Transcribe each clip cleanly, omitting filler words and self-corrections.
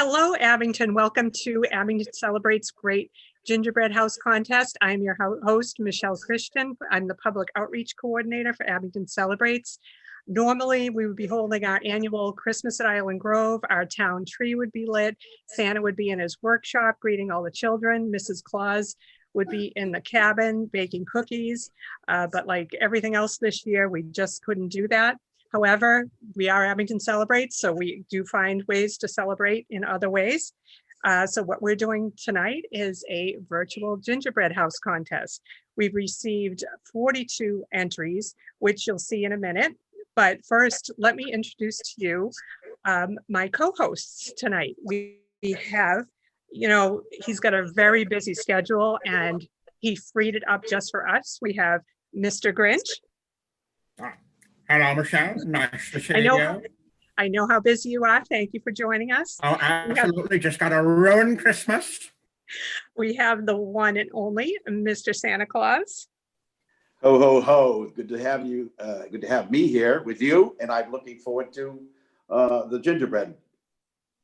Hello, Abington. Welcome to Abington Celebrates Great Gingerbread House Contest. I'm your host, Michele Christian. I'm the Public Outreach Coordinator for Abington Celebrates. Normally, we would be holding our annual Christmas at Island Grove. Our town tree would be lit. Santa would be in his workshop greeting all the children. Mrs. Claus would be in the cabin baking cookies. But like everything else this year, we just couldn't do that. However, we are Abington Celebrates, so we do find ways to celebrate in other ways. So what we're doing tonight is a virtual gingerbread house contest. We've received 42 entries, which you'll see in a minute. But first, let me introduce to you my co-hosts tonight. We have, he's got a very busy schedule and he freed it up just for us. We have Mr. Grinch. Hello, Michele. Nice to see you. I know how busy you are. Thank you for joining us. Oh, absolutely. Just got to ruin Christmas. We have the one and only Mr. Santa Claus. Ho, ho, ho. Good to have you. Good to have me here with you. And I'm looking forward to the gingerbread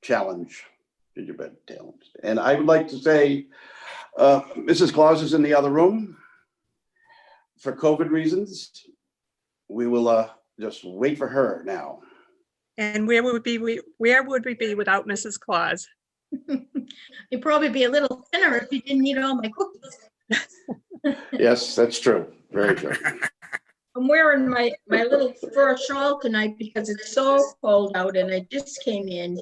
challenge. And I would like to say, Mrs. Claus is in the other room. For COVID reasons, we will just wait for her now. And where would we be without Mrs. Claus? You'd probably be a little thinner if you didn't eat all my cookies. Yes, that's true. Very true. I'm wearing my little fur shawl tonight because it's so cold out, and I just came in,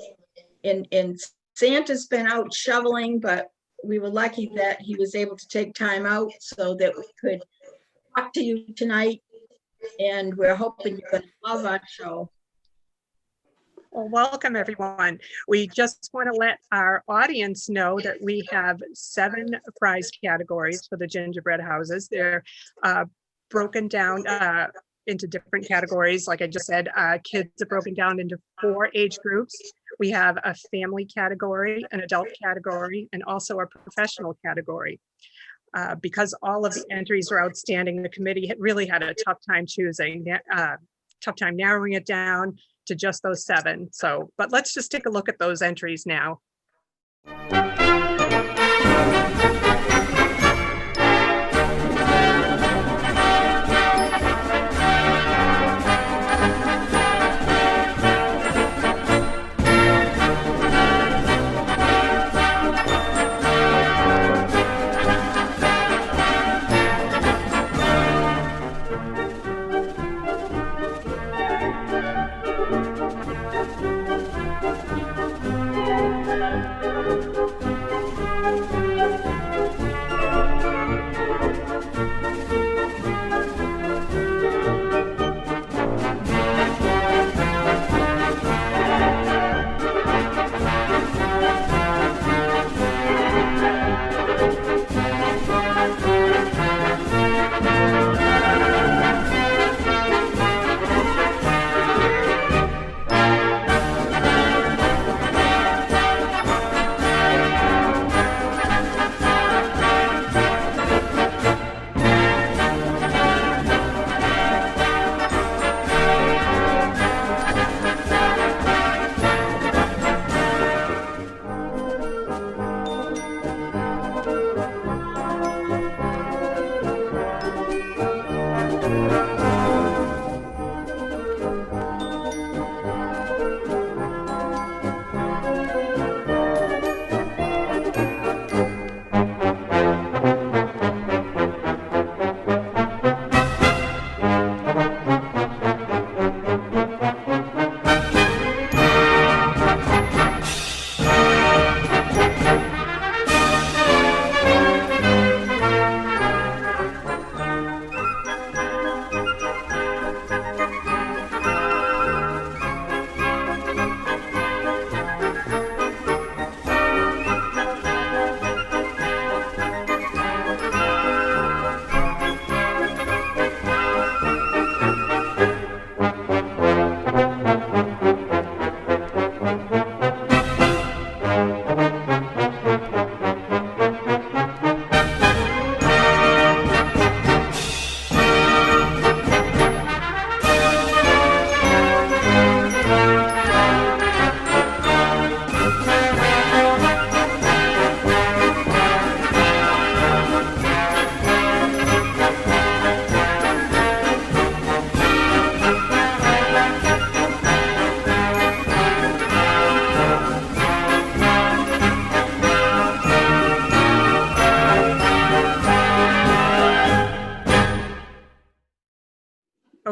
and Santa's been out shoveling, but we were lucky that he was able to take time out so that we could talk to you tonight. And we're hoping you're going to love our show. Well, welcome everyone. We just want to let our audience know that we have 7 prize categories for the gingerbread houses. They're broken down into different categories. Like I just said, kids are broken down into 4 age groups. We have a family category, an adult category, and also a professional category. Because all of the entries are outstanding, the committee really had a tough time narrowing it down to just those 7. So, but let's just take a look at those entries now.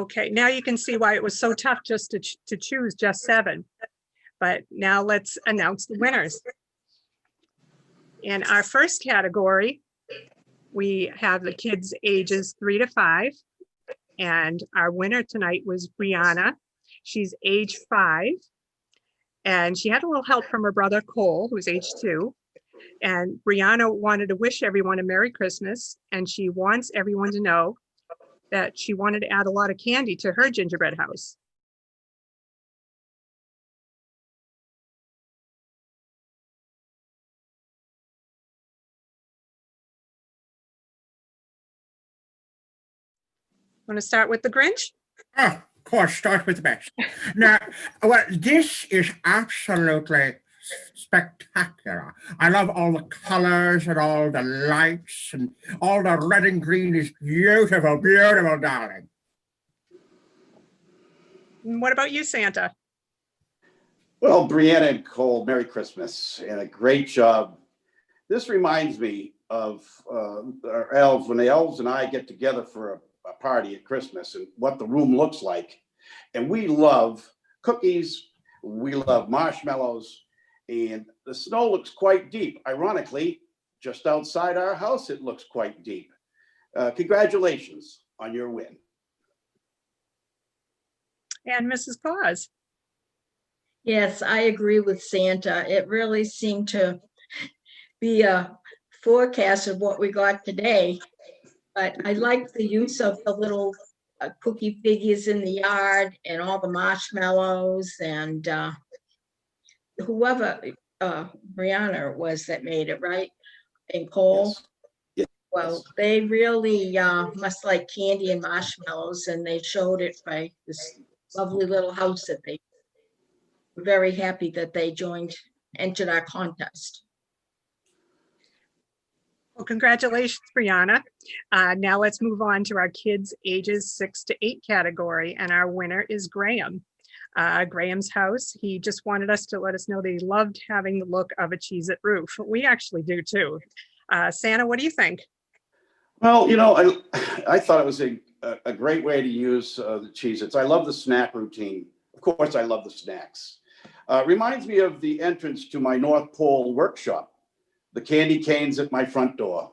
Okay, now you can see why it was so tough just to choose just 7. But now let's announce the winners. In our first category, we have the kids ages 3 to 5. And our winner tonight was Brianna. She's age 5. And she had a little help from her brother Cole, who's age 2. And Brianna wanted to wish everyone a Merry Christmas. And she wants everyone to know that she wanted to add a lot of candy to her gingerbread house. Want to start with the Grinch? Oh, of course, start with the best. Now, well, this is absolutely spectacular. I love all the colors and all the lights and all the red and green is beautiful, beautiful, darling. And what about you, Santa? Well, Brianna and Cole, Merry Christmas and a great job. This reminds me of our elves, when the elves and I get together for a party at Christmas and what the room looks like. And we love cookies, we love marshmallows, and the snow looks quite deep. Ironically, just outside our house, it looks quite deep. Congratulations on your win. And Mrs. Claus? Yes, I agree with Santa. It really seemed to be a forecast of what we got today. But I like the use of the little cookie figures in the yard and all the marshmallows and whoever Brianna was that made it, right? And Cole. Yes. Well, they really must like candy and marshmallows, and they showed it by this lovely little house that they were very happy that they entered our contest. Well, congratulations, Brianna. Now let's move on to our kids ages 6 to 8 category. And our winner is Graham. Graham's house, he just wanted us to let us know that he loved having the look of a Cheez-It roof. We actually do too. Santa, what do you think? Well, you know, I thought it was a great way to use the Cheez-Its. I love the snack routine. Of course, I love the snacks. Reminds me of the entrance to my North Pole workshop. The candy canes at my front door.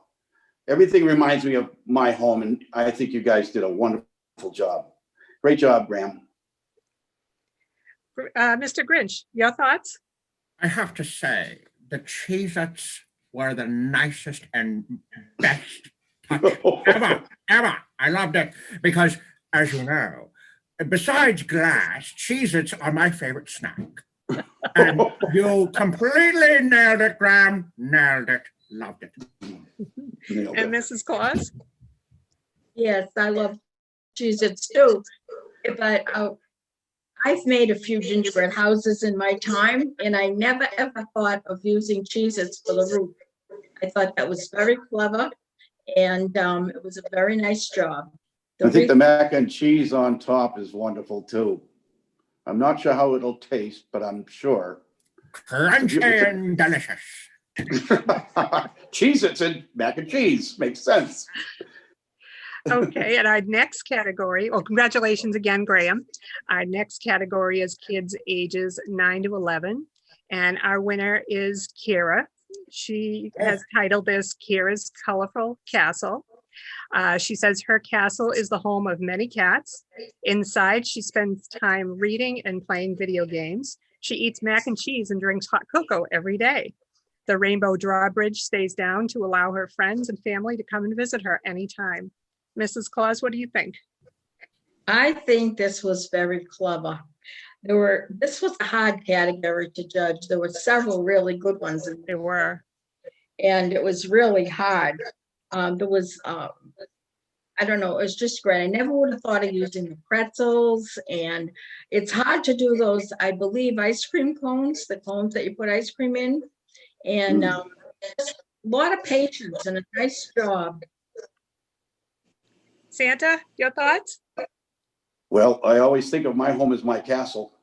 Everything reminds me of my home, and I think you guys did a wonderful job. Great job, Graham. Mr. Grinch, your thoughts? I have to say, the Cheez-Its were the nicest and best touch ever. I loved it because, as you know, besides glass, Cheez-Its are my favorite snack. And you completely nailed it, Graham. Nailed it. Loved it. And Mrs. Claus? Yes, I love Cheez-Its too. But I've made a few gingerbread houses in my time, and I never ever thought of using Cheez-Its for the roof. I thought that was very clever, and it was a very nice job. I think the mac and cheese on top is wonderful too. I'm not sure how it'll taste, but I'm sure. Crunchy and delicious. Cheez-Its and mac and cheese makes sense. Okay, and our next category, well, congratulations again, Graham. Our next category is kids ages 9 to 11. And our winner is Kira. She has titled this Kira's Colorful Castle. She says her castle is the home of many cats. Inside, she spends time reading and playing video games. She eats mac and cheese and drinks hot cocoa every day. The rainbow drawbridge stays down to allow her friends and family to come and visit her anytime. Mrs. Claus, what do you think? I think this was very clever. This was a hard category to judge. There were several really good ones. They were. And it was really hard. There was, I don't know, it was just great. I never would have thought of using the pretzels, and it's hard to do those, I believe, ice cream cones, the cones that you put ice cream in. And just a lot of patience and a nice job. Santa, your thoughts? Well, I always think of my home as my castle.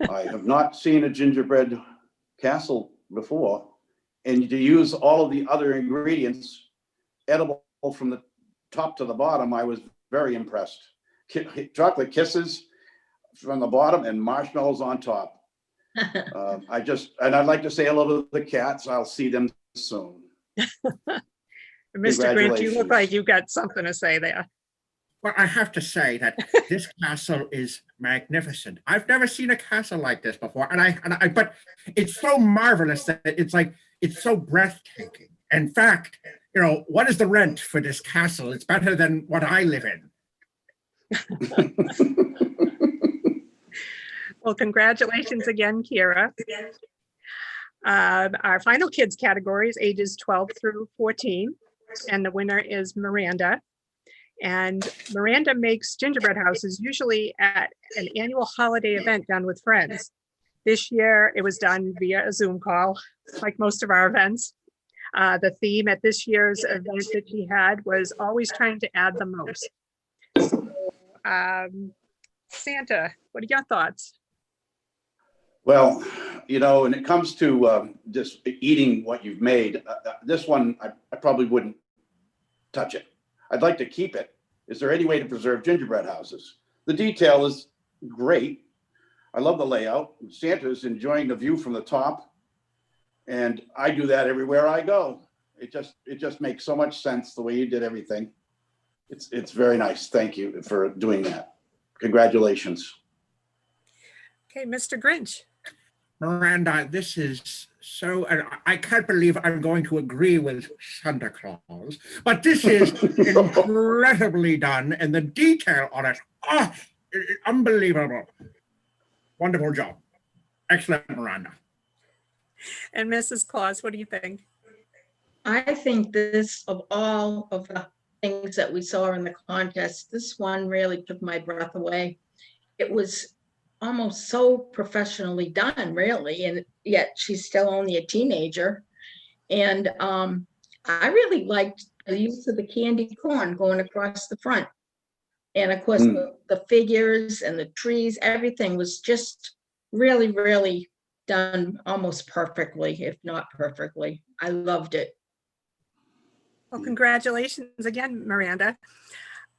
I have not seen a gingerbread castle before. And to use all of the other ingredients, edible from the top to the bottom, I was very impressed. chocolate kisses from the bottom and marshmallows on top. I'd like to say hello to the cats. I'll see them soon. Mr. Grinch, you look Congratulations. like you got something to say there. Well, I have to say that this castle is magnificent. I've never seen a castle like this before, but it's so marvelous that it's so breathtaking. In fact, what is the rent for this castle? It's better than what I live in. Well, congratulations again, Kira. Our final kids category is ages 12 through 14, and the winner is Miranda. And Miranda makes gingerbread houses usually at an annual holiday event done with friends. This year, it was done via a Zoom call, like most of our events. The theme at this year's event that she had was always trying to add the most. Santa, what are your thoughts? Well, when it comes to just eating what you've made, this one, I probably wouldn't touch it. I'd like to keep it. Is there any way to preserve gingerbread houses? The detail is great. I love the layout. Santa's enjoying the view from the top. And I do that everywhere I go. It just makes so much sense the way you did everything. It's very nice. Thank you for doing that. Congratulations. Okay, Mr. Grinch. Miranda, this is so, I can't believe I'm going to agree with Santa Claus, but this is incredibly done, and the detail on it, unbelievable. Wonderful job. Excellent, Miranda. And Mrs. Claus, what do you think? I think this, of all of the things that we saw in the contest, this one really took my breath away. It was almost so professionally done, really, and yet she's still only a teenager. And I really liked the use of the candy corn going across the front. And of course, the figures and the trees, everything was just really, really done almost perfectly, if not perfectly. I loved it. Well, congratulations again, Miranda.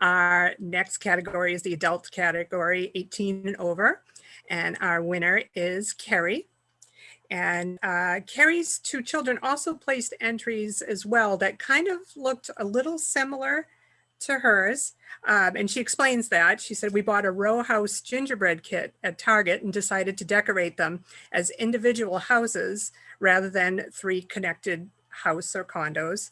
Our next category is the adult category, 18 and over. And our winner is Carrie. And Carrie's two children also placed entries as well that kind of looked a little similar to hers. And she explains that. She said, we bought a row house gingerbread kit at Target and decided to decorate them as individual houses rather than 3 connected house or condos.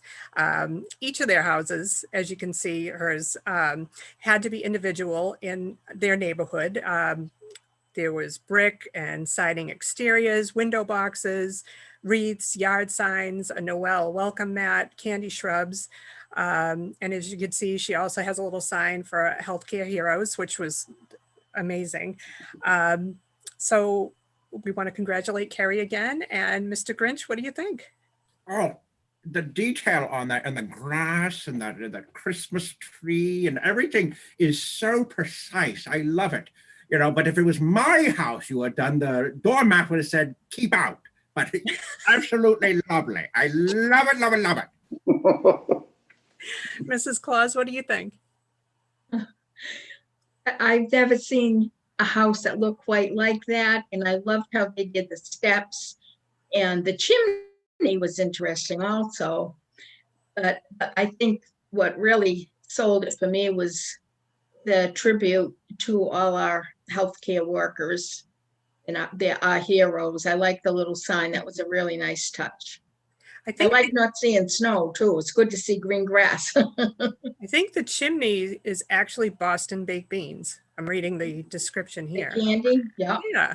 Each of their houses, as you can see, hers had to be individual in their neighborhood. There was brick and siding exteriors, window boxes, wreaths, yard signs, a Noel welcome mat, candy shrubs. And as you can see, she also has a little sign for healthcare heroes, which was amazing. So we want to congratulate Carrie again. And Mr. Grinch, what do you think? Oh, the detail on that, and the grass and the Christmas tree and everything is so precise. I love it. But if it was my house you had done, the doormat would have said, keep out. But it's absolutely lovely. I love it, love it, love it. Mrs. Claus, what do you think? I've never seen a house that looked quite like that. And I loved how they did the steps, and the chimney was interesting also. But I think what really sold it for me was the tribute to all our healthcare workers and our heroes. I like the little sign. That was a really nice touch. I like not seeing snow too. It's good to see green grass. I think the chimney is actually Boston baked beans. I'm reading the description here. The candy, yeah. Yeah.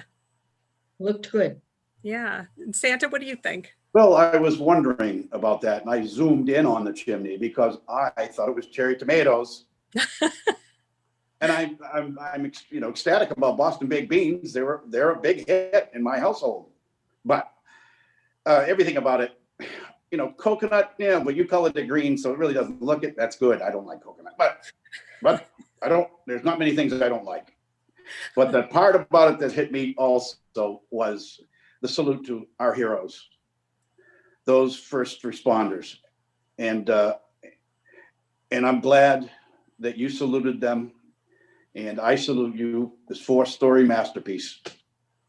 Looked good. Yeah. And Santa, what do you think? Well, I was wondering about that, and I zoomed in on the chimney because I thought it was cherry tomatoes. And I'm ecstatic about Boston baked beans. They're a big hit in my household. But everything about it, coconut, yeah, but you colored it green, so it really doesn't look it. That's good. I don't like coconut, but there's not many things that I don't like. But the part about it that hit me also was the salute to our heroes, those first responders. And I'm glad that you saluted them And I salute you, this 4-story masterpiece.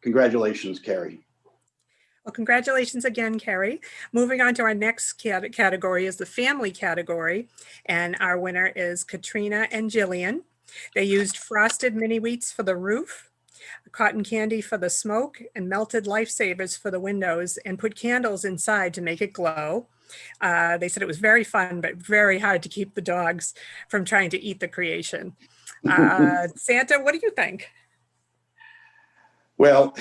Congratulations, Carrie. Well, congratulations again, Carrie. Moving on to our next category is the family category. And our winner is Katrina and Jillian. They used frosted mini wheats for the roof, cotton candy for the smoke, and melted lifesavers for the windows, and put candles inside to make it glow. They said it was very fun, but very hard to keep the dogs from trying to eat the creation. Santa, what do you think? Well,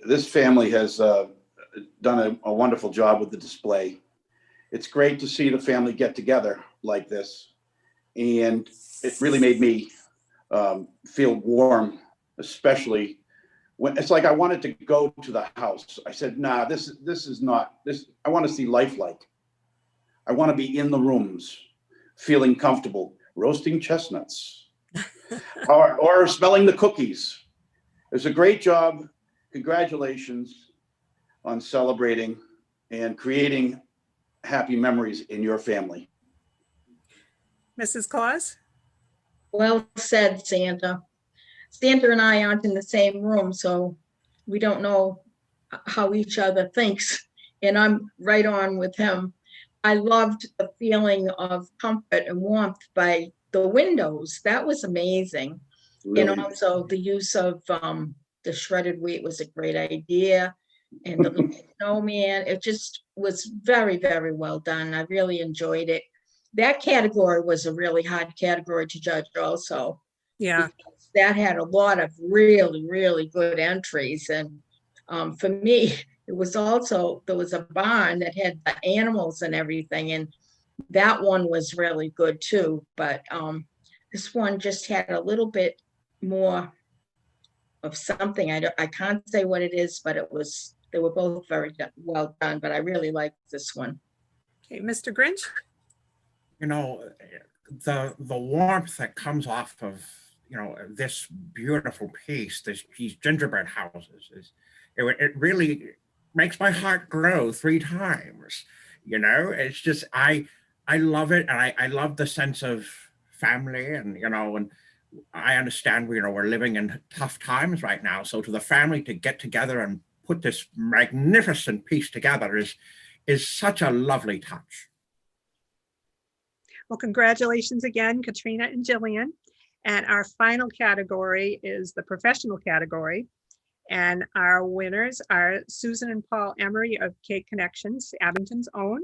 this family has done a wonderful job with the display. It's great to see the family get together like this. And it really made me feel warm, especially when it's like I wanted to go to the house. I said, nah, this is not this. I want to see lifelike. I want to be in the rooms, feeling comfortable, roasting chestnuts or smelling the cookies. It's a great job. Congratulations on celebrating and creating happy memories in your family. Mrs. Claus? Well said, Santa. Santa and I aren't in the same room, so we don't know how each other thinks, and I'm right on with him. I loved the feeling of comfort and warmth by the windows. That was amazing. Really. And also the use of the shredded wheat was a great idea. And the little snowman, it just was very, very well done. I really enjoyed it. That category was a really hard category to judge also. Yeah. That had a lot of really, really good entries. And for me, it was also, there was a barn that had the animals and everything. And that one was really good too. But this one just had a little bit more of something. I can't say what it is, but they were both very well done, but I really liked this one. Okay, Mr. Grinch? You know, the warmth that comes off of, you know, this beautiful piece, these gingerbread houses, it really makes my heart grow 3 times. You know, it's just, I love it. And I love the sense of family, and, you know, and I understand, you know, we're living in tough times right now. So to the family to get together and put this magnificent piece together is such a lovely touch. Well, congratulations again, Katrina and Jillian. And our final category is the professional category. And our winners are Susan and Paul Emery of Cake Connections, Abington's own.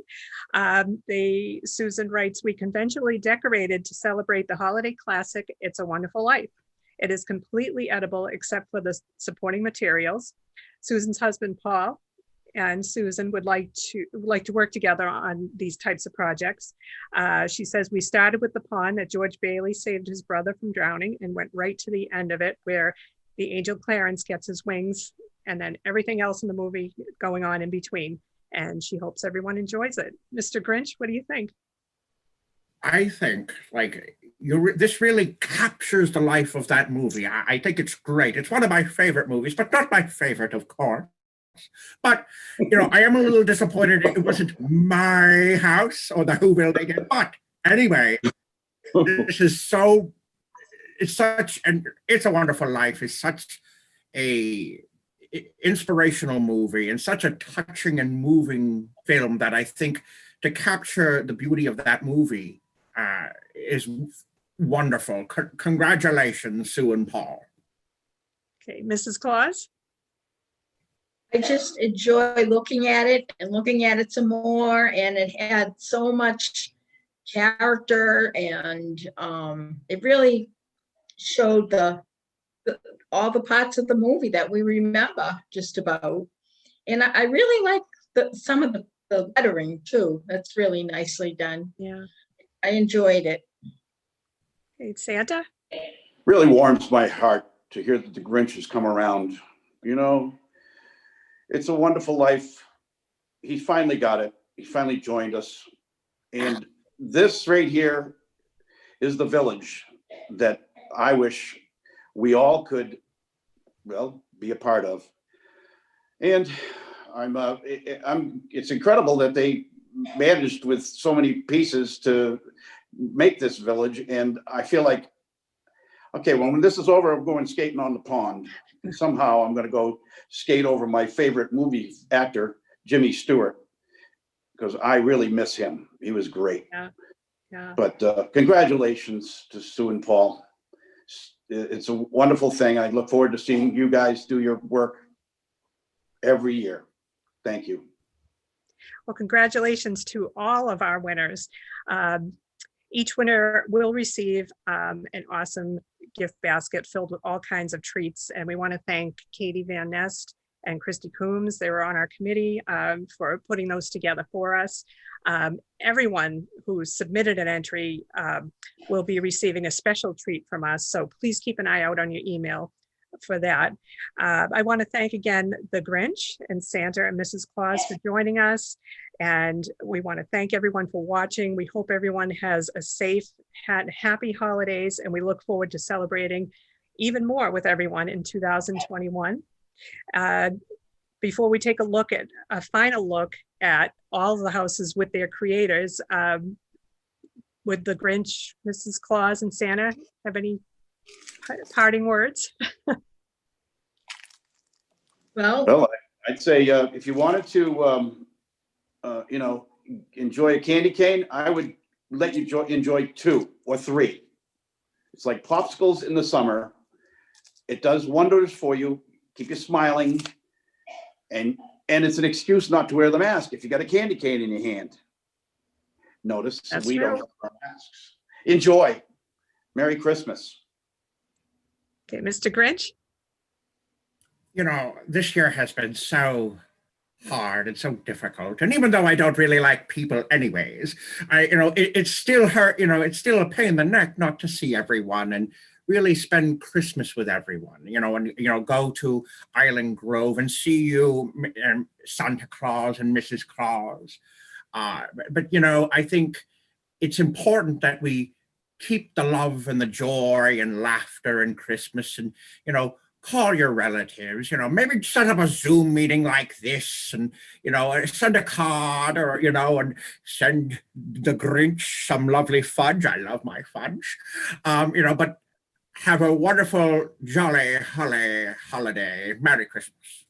Susan writes, we conventionally decorated to celebrate the holiday classic, It's a Wonderful Life. It is completely edible except for the supporting materials. Susan's husband, Paul, and Susan would like to work together on these types of projects. She says, we started with the pond that George Bailey saved his brother from drowning and went right to the end of it where the angel Clarence gets his wings, and then everything else in the movie going on in between. And she hopes everyone enjoys it. Mr. Grinch, what do you think? I think, like, this really captures the life of that movie. I think it's great. It's one of my favorite movies, but not my favorite, of course. But, you know, I am a little disappointed it wasn't my house or the Who building. But anyway, this is so, It's a Wonderful Life is such a inspirational movie and such a touching and moving film that I think to capture the beauty of that movie is wonderful. Congratulations, Sue and Paul. Okay, Mrs. Claus? I just enjoy looking at it and looking at it some more, and it had so much character, and it really showed all the parts of the movie that we remember just about. And I really like some of the lettering too. That's really nicely done. Yeah. I enjoyed it. Okay, Santa? Really warms my heart to hear that the Grinch has come around. You know, It's a Wonderful Life. He finally got it. He finally joined us. And this right here is the village that I wish we all could, well, be a part of. And it's incredible that they managed with so many pieces to make this village. And I feel like Okay, well, when this is over, I'm going skating on the pond. And somehow I'm gonna go skate over my favorite movie actor, Jimmy Stewart, because I really miss him. He was great. Yeah. But congratulations to Sue and Paul. It's a wonderful thing. I look forward to seeing you guys do your work every year. Thank you. Well, congratulations to all of our winners. Each winner will receive an awesome gift basket filled with all kinds of treats. And we want to thank Katie Van Nest and Christy Coombs. They were on our committee for putting those together for us. Everyone who submitted an entry will be receiving a special treat from us. So please keep an eye out on your email for that. I want to thank again the Grinch and Santa and Mrs. Claus for joining us. And we want to thank everyone for watching. We hope everyone has a safe, happy holidays, and we look forward to celebrating even more with everyone in 2021. Before we take a final look at all the houses with their creators, would the Grinch, Mrs. Claus, and Santa have any parting words? Well, I'd say if you wanted to, enjoy a candy cane, I would let you enjoy 2 or 3. It's like popsicles in the summer. It does wonders for you, keep you smiling, and it's an excuse not to wear the mask if you got a candy cane in your hand. Notice That's we don't true. have our masks. Enjoy. Merry Christmas. Okay, Mr. Grinch? This year has been so hard and so difficult. And even though I don't really like people anyways, it's still hurt, it's still a pain in the neck not to see everyone and really spend Christmas with everyone, and, go to Island Grove and see you and Santa Claus and Mrs. Claus. But I think it's important that we keep the love and the joy and laughter and Christmas and, call your relatives, maybe set up a Zoom meeting like this and, send a card or, and send the Grinch some lovely fudge. I love my fudge. But have a wonderful, jolly, holiday. Merry Christmas.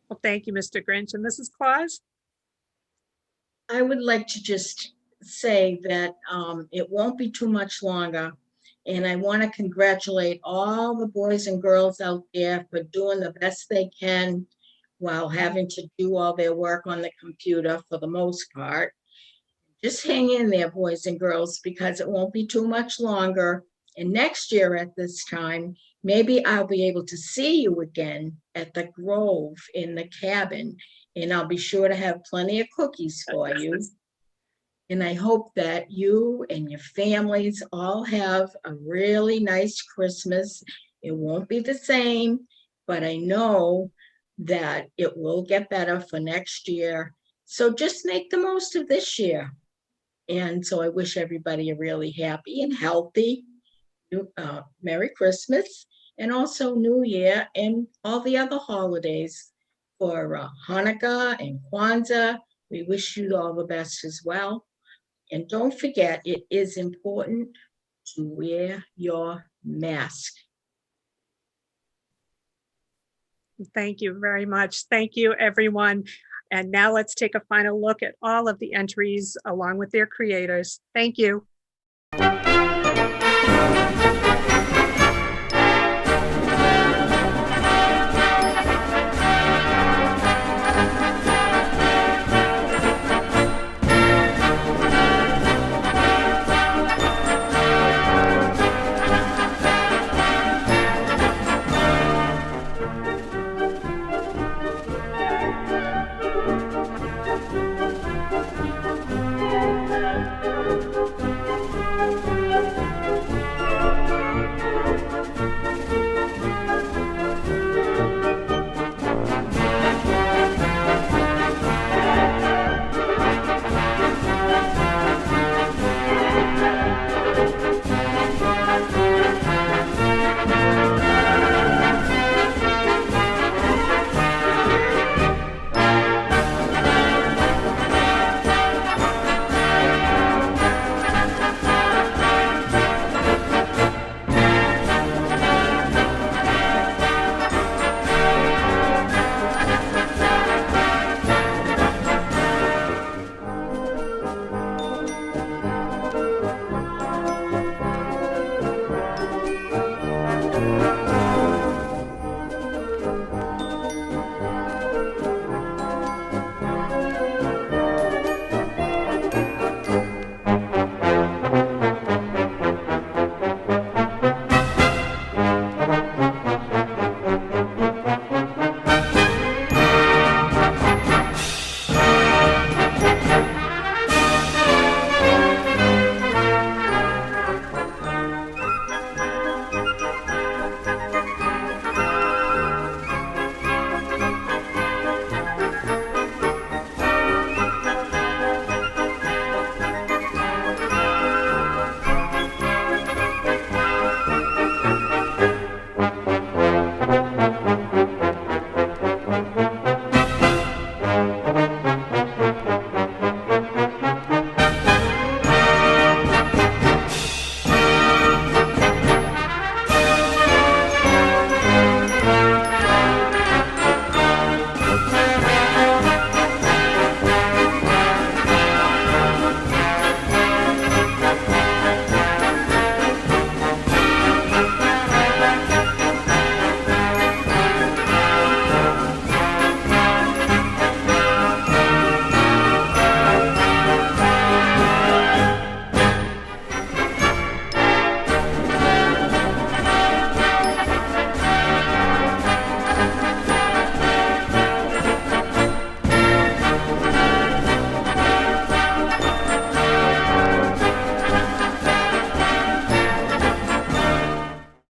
Well, thank you, Mr. Grinch. And Mrs. Claus? I would like to just say that it won't be too much longer. And I want to congratulate all the boys and girls out there for doing the best they can while having to do all their work on the computer for the most part. Just hang in there, boys and girls, because it won't be too much longer. And next year at this time, maybe I'll be able to see you again at the Grove in the cabin. And I'll be sure to have plenty of cookies for you. And I hope that you and your families all have a really nice Christmas. It won't be the same, but I know that it will get better for next year. So just make the most of this year. And so I wish everybody a really happy and healthy Merry Christmas, and also New Year and all the other holidays for Hanukkah and Kwanzaa. We wish you all the best as well. And don't forget, it is important to wear your mask. Thank you very much. Thank you, everyone. And now let's take a final look at all of the entries along with their creators. Thank you.